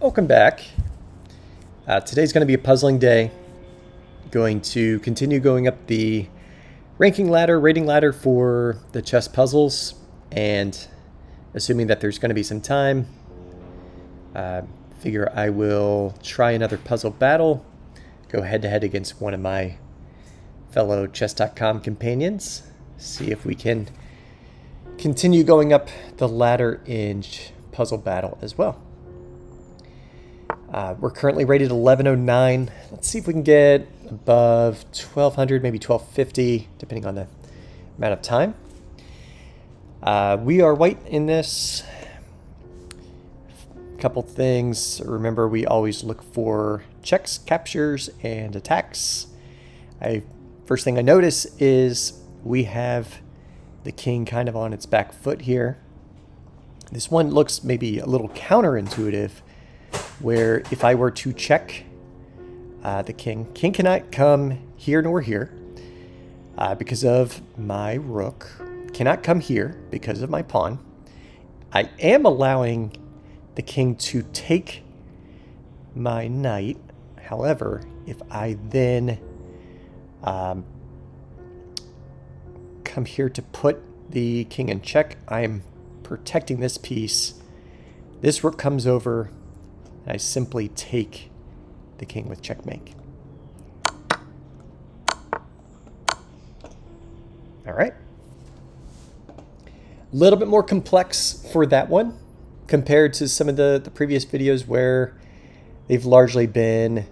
Welcome back. Today's going to be a puzzling day. Going to continue going up the rating ladder for the chess puzzles, and assuming that there's going to be some time, figure I will try another puzzle battle, go head to head against one of my fellow chess.com companions, see if we can continue going up the ladder in puzzle battle as well. We're currently rated 1109. Let's see if we can get above 1200, maybe 1250, depending on the amount of time. We are white in this. Couple things. Remember, we always look for checks, captures, and attacks. First thing I notice is we have the king kind of on its back foot here. This one looks maybe a little counterintuitive, where if I were to check the king cannot come here nor here because of my rook, cannot come here because of my pawn. I am allowing the king to take my knight. However, if I then come here to put the king in check, I am protecting this piece. This rook comes over, and I simply take the king with checkmate. All right. A little bit more complex for that one compared to some of the previous videos where they've largely been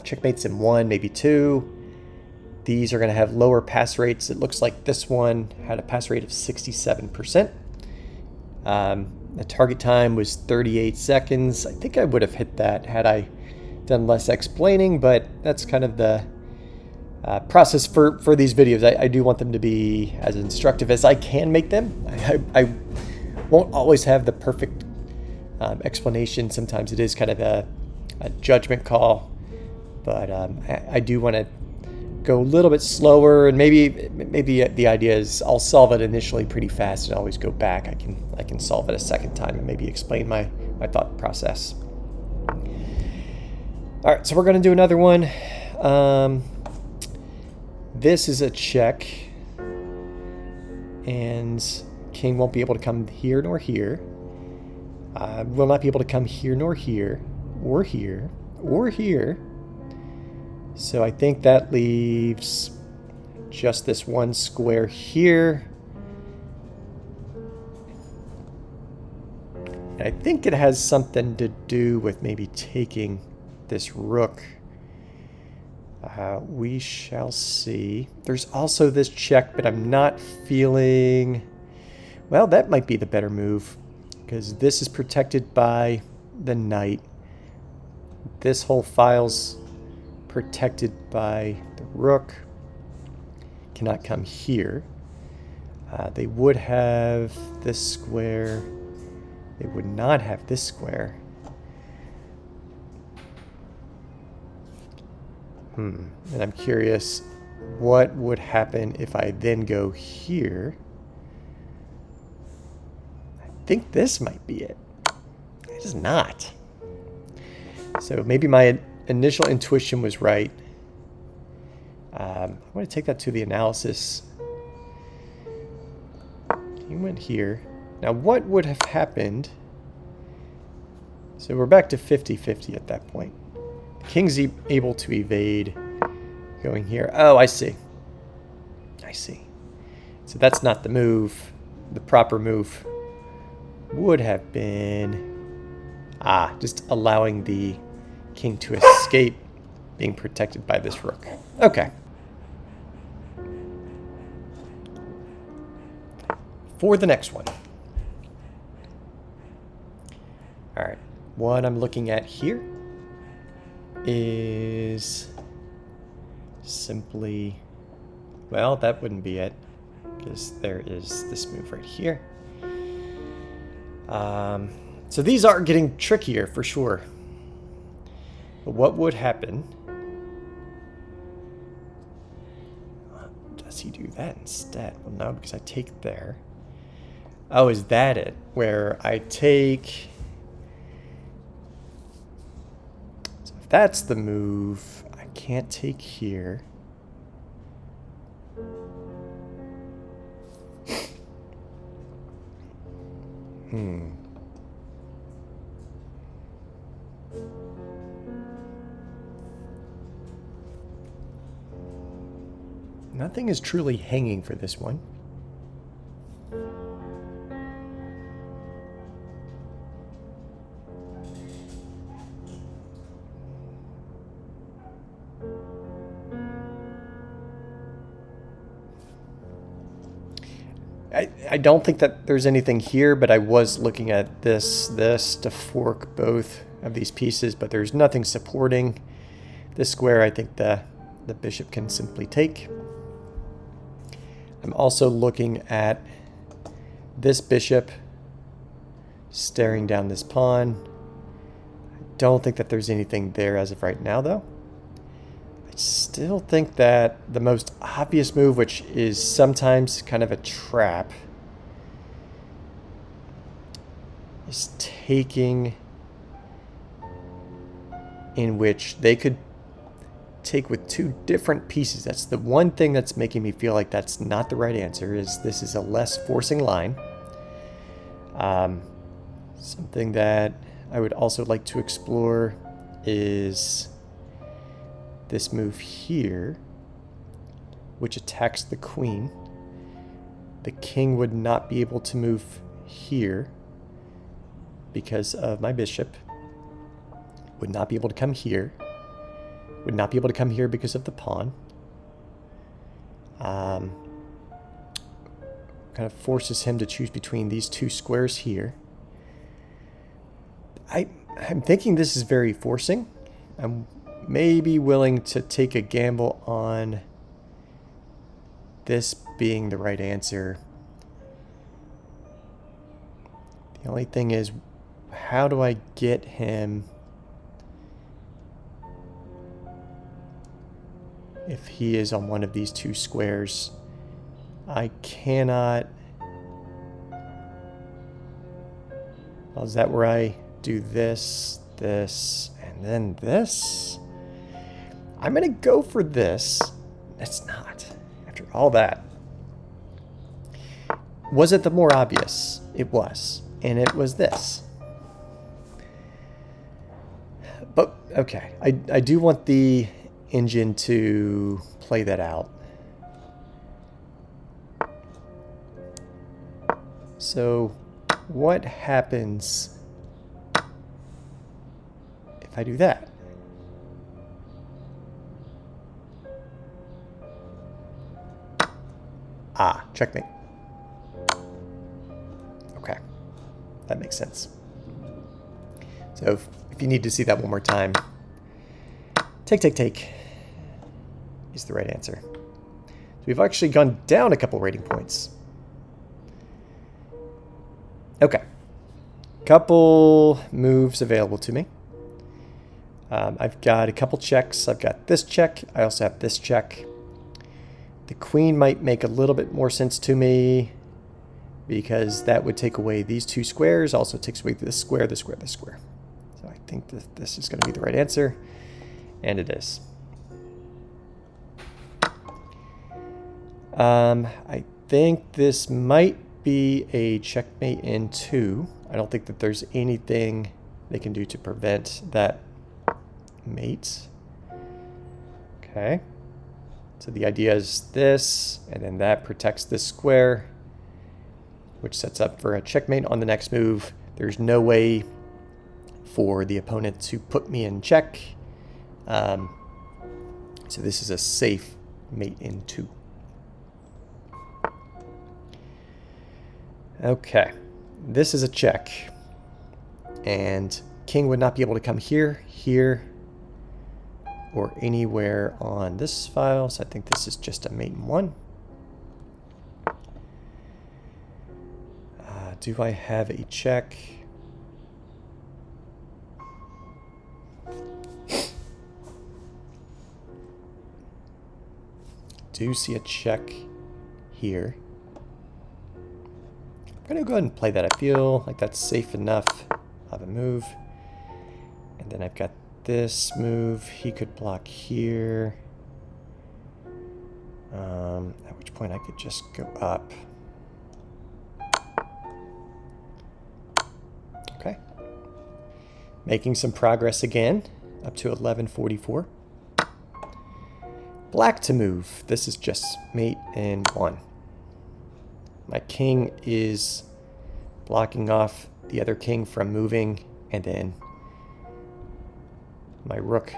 checkmates in 1, maybe 2. These are going to have lower pass rates. It looks like this one had a pass rate of 67%. The target time was 38 seconds. I think I would have hit that had I done less explaining, but that's kind of the process for these videos. I do want them to be as instructive as I can make them. I won't always have the perfect explanation. Sometimes it is kind of a judgment call, but I do want to go a little bit slower, and maybe the idea is I'll solve it initially pretty fast and always go back. I can solve it a second time and maybe explain my thought process. All right, so we're going to do another one. This is a check, and king won't be able to come here nor here. Will not be able to come here nor here, or here, or here. So I think that leaves just this one square here. And I think it has something to do with maybe taking this rook. We shall see. There's also this check, but I'm not feeling... Well, that might be the better move, because this is protected by the knight. This whole file's protected by the rook. Cannot come here. They would have this square. They would not have this square. And I'm curious what would happen if I then go here. I think this might be it. It is not. So maybe my initial intuition was right. I'm going to take that to the analysis. He went here. Now what would have happened? So we're back to 50-50 at that point. The king's able to evade going here. Oh, I see. I see. So that's not the move. The proper move would have been just allowing the king to escape being protected by this rook. Okay. For the next one. All right. What I'm looking at here is simply, well, that wouldn't be it, because there is this move right here. So these are getting trickier for sure. But what would happen? Does he do that instead? Well, no, because I take there. Oh, is that it? Where I take that's the move, I can't take here. Nothing is truly hanging for this one. I don't think that there's anything here, but I was looking at this to fork both of these pieces, but there's nothing supporting this square. I think the bishop can simply take. I'm also looking at this bishop staring down this pawn. I don't think that there's anything there as of right now, though. I still think that the most obvious move, which is sometimes kind of a trap, is taking, in which they could take with two different pieces. That's the one thing that's making me feel like that's not the right answer, is this is a less forcing line. Something that I would also like to explore is this move here, which attacks the queen. The king would not be able to move here because of my bishop. Would not be able to come here. Would not be able to come here because of the pawn. Kind of forces him to choose between these two squares here. I'm thinking this is very forcing. I'm maybe willing to take a gamble on this being the right answer. The only thing is, how do I get him if he is on one of these two squares? I cannot. Well, is that where I do this, this, and then this? I'm going to go for this. It's not. After all that. Was it the more obvious? It was. And it was this. But, okay. I do want the engine to play that out. So, what happens if I do that? Ah, checkmate. Okay, that makes sense. So if you need to see that one more time, take is the right answer. So we've actually gone down a couple rating points. Okay, couple moves available to me. I've got a couple checks. I've got this check. I also have this check. The queen might make a little bit more sense to me because that would take away these two squares. Also takes away this square, this square, this square. So I think that this is going to be the right answer, and it is. I think this might be a checkmate in 2. I don't think that there's anything they can do to prevent that mate. Okay. So the idea is this, and then that protects this square, which sets up for a checkmate on the next move. There's no way for the opponent to put me in check. So this is a safe mate in 2. Okay, this is a check, and king would not be able to come here, here, or anywhere on this file, so I think this is just a mate in 1. Do I have a check? Do see a check here. I'm going to go ahead and play that. I feel like that's safe enough of a move. And then I've got this move, he could block here. At which point I could just go up. Okay. Making some progress again, up to 1144. Black to move. This is just mate and 1. My king is blocking off the other king from moving, and then my rook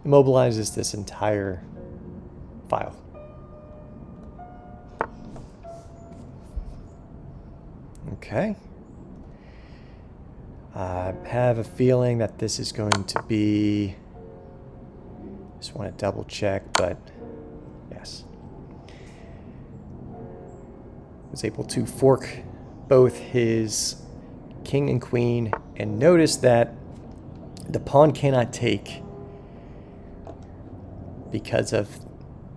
immobilizes this entire file. Okay. I have a feeling that this is going to be... Just want to double check, but yes. Was able to fork both his king and queen, and notice that the pawn cannot take because of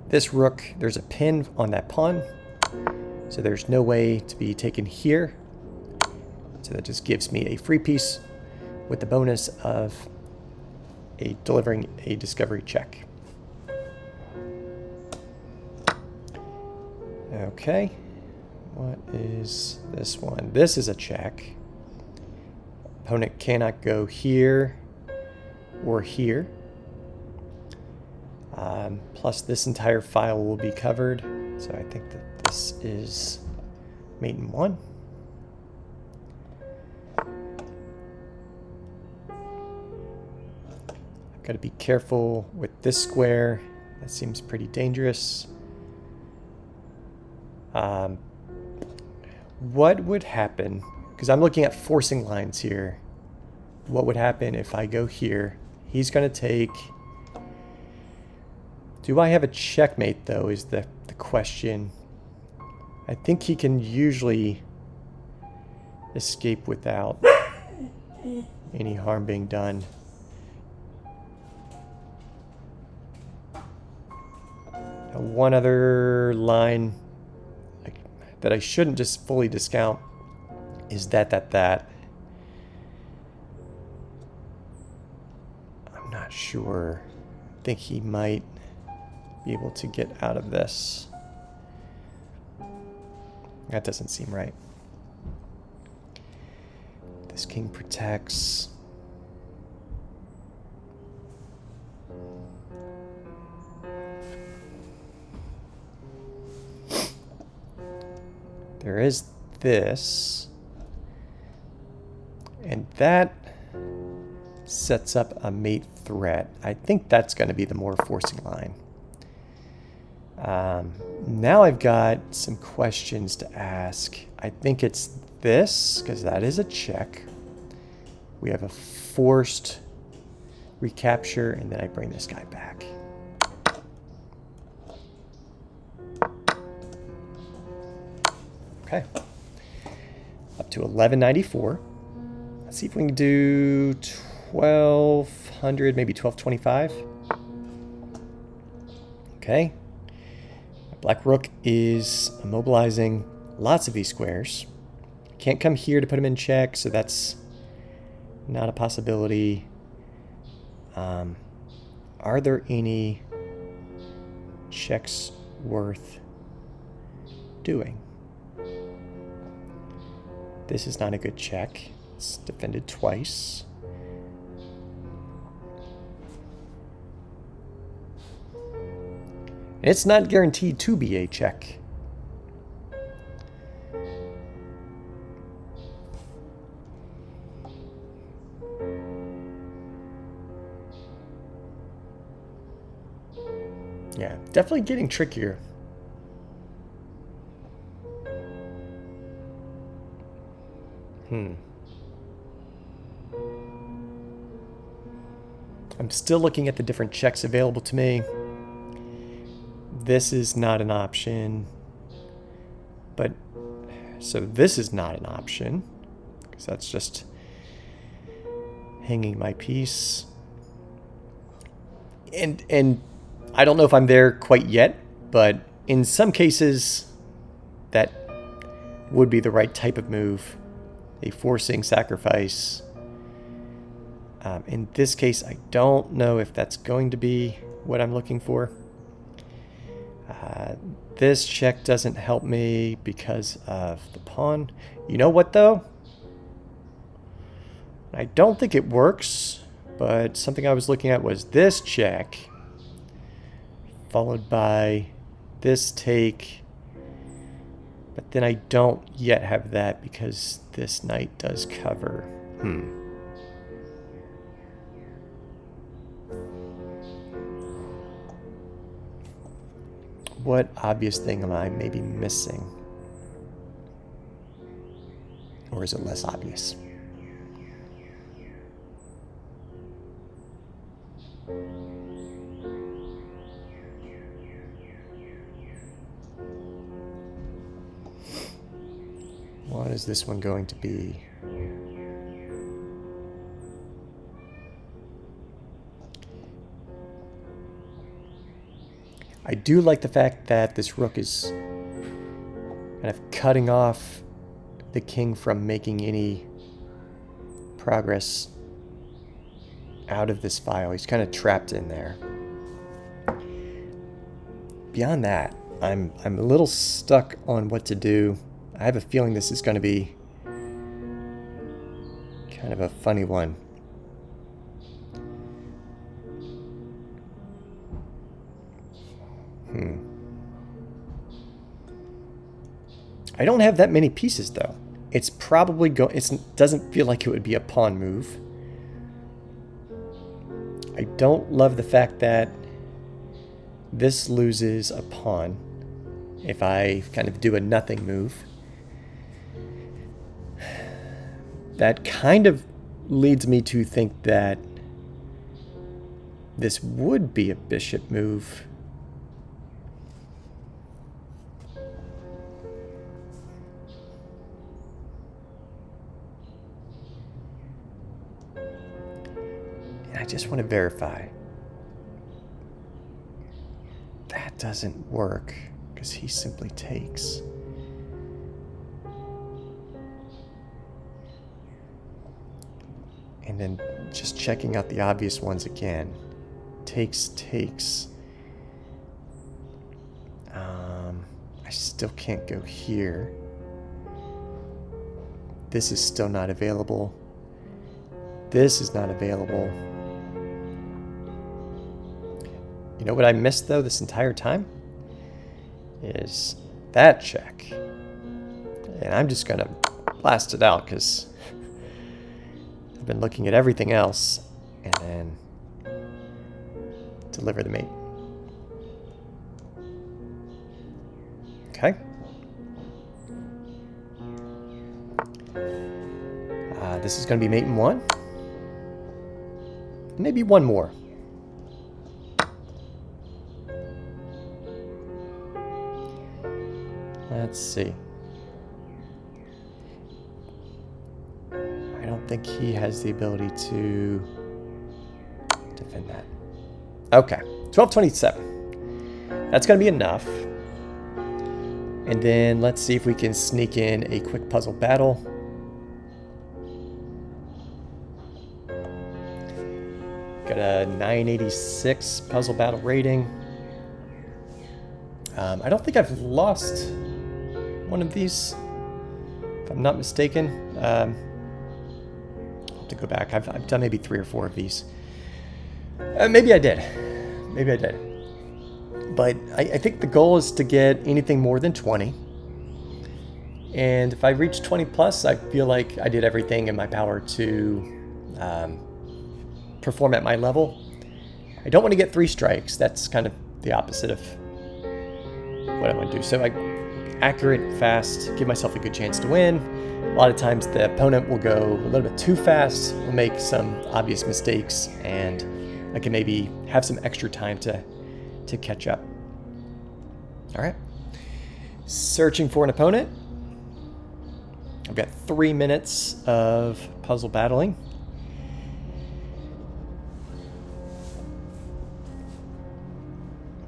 this rook. There's a pin on that pawn, so there's no way to be taken here. So that just gives me a free piece with the bonus of delivering a discovery check. Okay, what is this one? This is a check. Opponent cannot go here or here. Plus this entire file will be covered. So I think that this is mate in 1. I've got to be careful with this square. That seems pretty dangerous. What would happen, because I'm looking at forcing lines here, what would happen if I go here? He's going to take... Do I have a checkmate, though, is the question. I think he can usually escape without any harm being done. Now, one other line that I shouldn't just fully discount is that. I'm not sure. I think he might be able to get out of this. That doesn't seem right. This king protects. There is this, and that sets up a mate threat. I think that's going to be the more forcing line. Now I've got some questions to ask. I think it's this, because that is a check. We have a forced recapture, and then I bring this guy back. Okay, up to 1194. Let's see if we can do 1200, maybe 1225. Okay, Black Rook is immobilizing lots of these squares. Can't come here to put him in check, so that's not a possibility. Are there any checks worth doing? This is not a good check. It's defended twice. It's not guaranteed to be a check. Yeah, definitely getting trickier. I'm still looking at the different checks available to me. This is not an option. But, so this is not an option, because that's just hanging my piece. And I don't know if I'm there quite yet, but in some cases, that would be the right type of move. A forcing sacrifice. In this case, I don't know if that's going to be what I'm looking for. This check doesn't help me because of the pawn. You know what, though? I don't think it works, but something I was looking at was this check, followed by this take. But then I don't yet have that because this knight does cover. What obvious thing am I maybe missing? Or is it less obvious? What is this one going to be? I do like the fact that this rook is kind of cutting off the king from making any progress out of this file. He's kind of trapped in there. Beyond that, I'm a little stuck on what to do. I have a feeling this is going to be kind of a funny one. I don't have that many pieces, though. It's probably it doesn't feel like it would be a pawn move. I don't love the fact that this loses a pawn if I kind of do a nothing move. That kind of leads me to think that this would be a bishop move. I just want to verify. That doesn't work because he simply takes. And then just checking out the obvious ones again. Takes. I still can't go here. This is still not available. This is not available. You know what I missed, though, this entire time? Is that check. And I'm just going to blast it out because I've been looking at everything else and then deliver the mate. Okay. This is going to be mate in one. Maybe one more. Let's see. I don't think he has the ability to defend that. Okay, 1227. That's going to be enough. And then let's see if we can sneak in a quick puzzle battle. Got a 986 puzzle battle rating. I don't think I've lost one of these, if I'm not mistaken. I'll have to go back. I've done maybe 3 or 4 of these. Maybe I did. But I think the goal is to get anything more than 20. And if I reach 20 plus, I feel like I did everything in my power to perform at my level. I don't want to get 3 strikes. That's kind of the opposite of what I want to do. So accurate, fast, give myself a good chance to win. A lot of times the opponent will go a little bit too fast, will make some obvious mistakes, and I can maybe have some extra time to catch up. All right. Searching for an opponent. I've got 3 minutes of puzzle battling.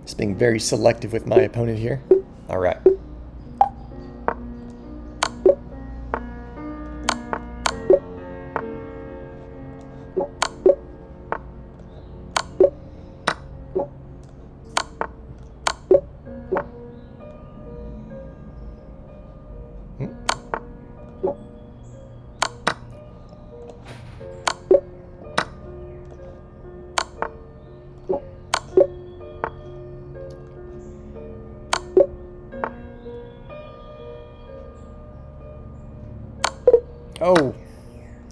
Just being very selective with my opponent here. All right. Oh,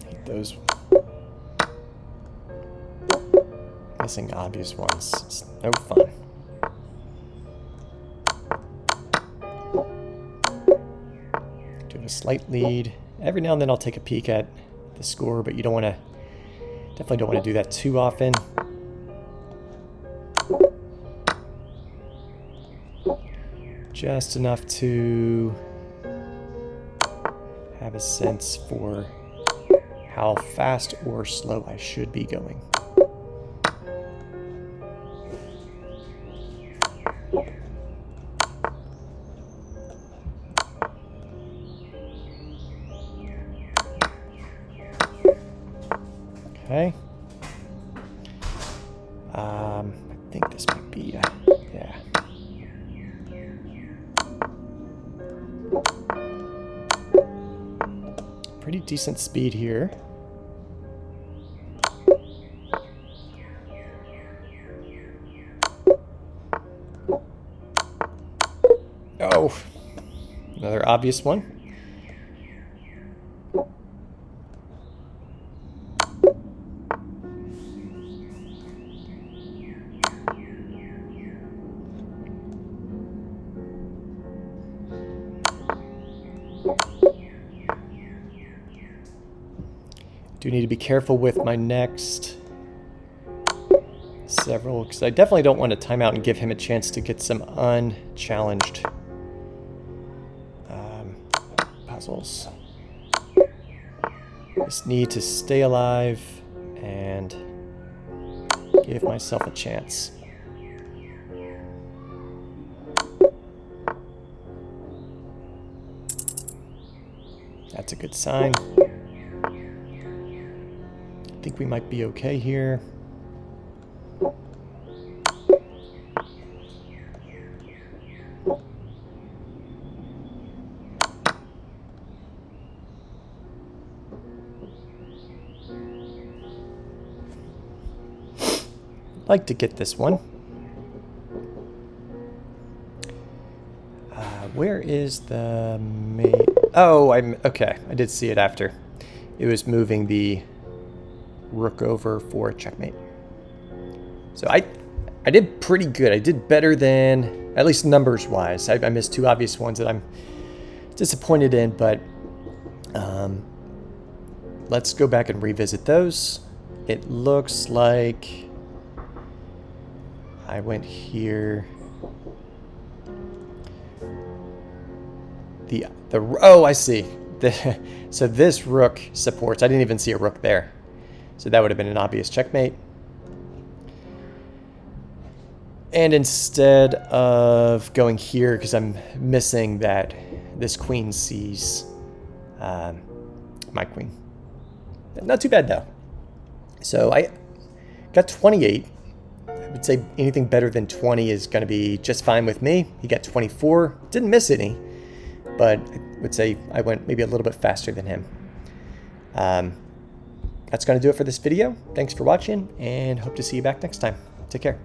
I hate those missing obvious ones. It's no fun. Do have a slight lead. Every now and then I'll take a peek at the score, but you don't want to, definitely don't want to do that too often. Just enough to have a sense for how fast or slow I should be going. Okay. I think this might be, yeah. Pretty decent speed here. Oh, another obvious one. Do need to be careful with my next several, because I definitely don't want to time out and give him a chance to get some unchallenged puzzles. Just need to stay alive and give myself a chance. That's a good sign. I think we might be okay here. Like to get this one. Where is the main? Oh, okay. I did see it after. It was moving the rook over for checkmate. So I did pretty good. I did better than, at least numbers wise. I missed two obvious ones that I'm disappointed in, but let's go back and revisit those. It looks like I went here. Oh, I see. So this rook supports. I didn't even see a rook there. So that would have been an obvious checkmate. And instead of going here, because I'm missing that this queen sees my queen. Not too bad though. So I got 28. I would say anything better than 20 is going to be just fine with me. He got 24. Didn't miss any, but I would say I went maybe a little bit faster than him. That's going to do it for this video. Thanks for watching, and hope to see you back next time. Take care.